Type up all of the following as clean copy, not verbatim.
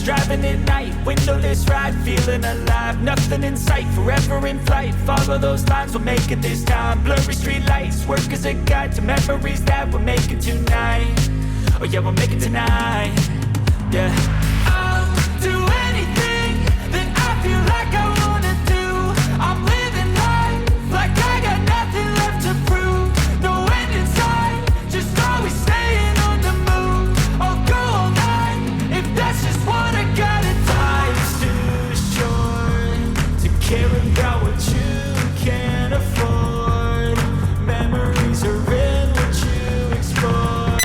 driving at night, windowless ride, feeling alive. Nothing in sight, forever in flight. Follow those lines, we'll make it this time. Blurry street lights, work as a guide to memories that we're making tonight. Oh yeah, we'll make it tonight. Yeah. I'll do anything that I feel like I wanna do. I'm living life like I got nothing left to prove. No end in sight, just always staying on the move. I'll go all night if that's just what I gotta do. Life's too short to care about what you can't afford. Memories are in what you explore,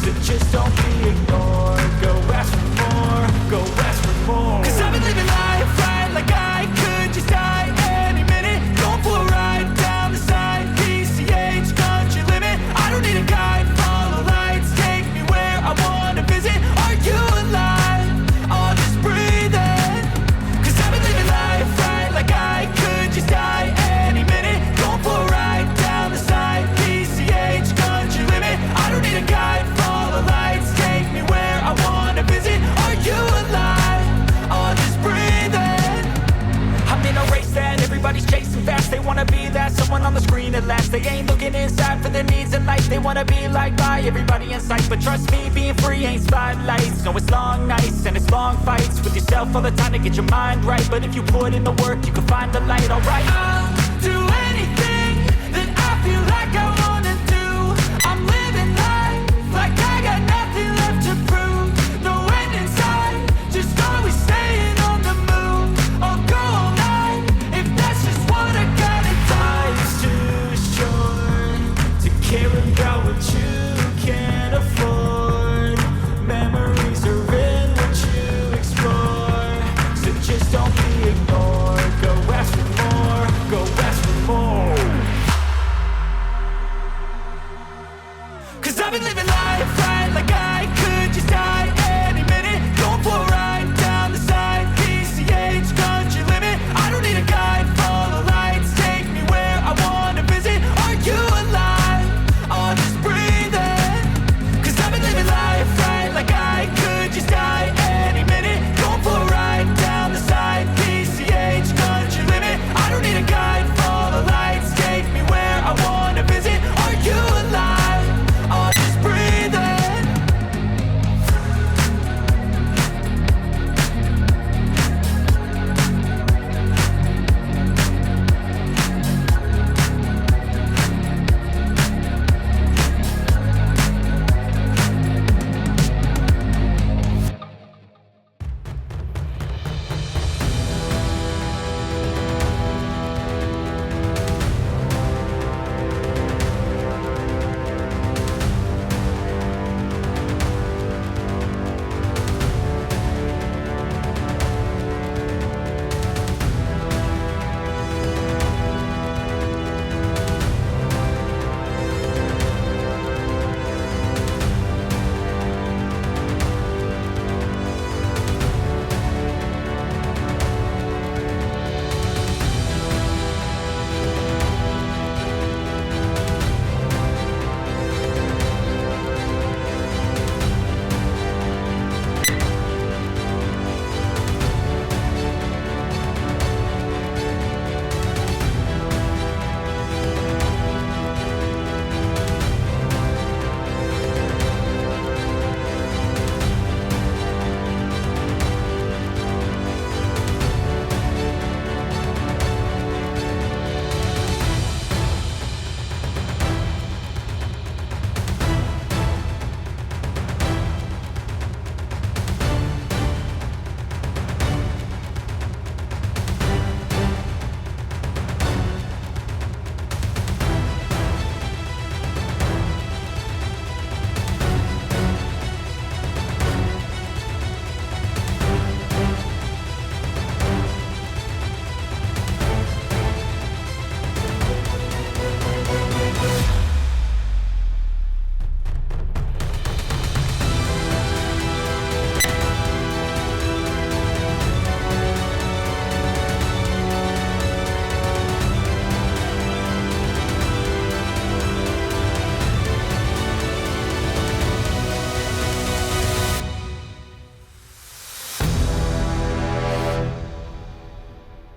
so just don't be ignored. Go ask for more, go ask for more. 'Cause I've been living life right like I could just die any minute. Going for a ride down the side, PCH, country limit. I don't need a guide, follow lights, take me where I wanna visit. Are you alive? I'll just breathe in. 'Cause I've been living life right like I could just die any minute. Going for a ride down the side, PCH, country limit. I don't need a guide, follow lights, take me where I wanna visit. Are you alive? I'll just breathe in. I'm in a race that everybody's chasing fast. They wanna be that someone on the screen at last. They ain't looking inside for their needs in life. They wanna be liked by everybody in sight. But trust me, being free ain't spotlights. No, it's long nights and it's long fights with yourself all the time to get your mind right. But if you put in the work, you can find the light, alright? I'll do anything that I feel like I want.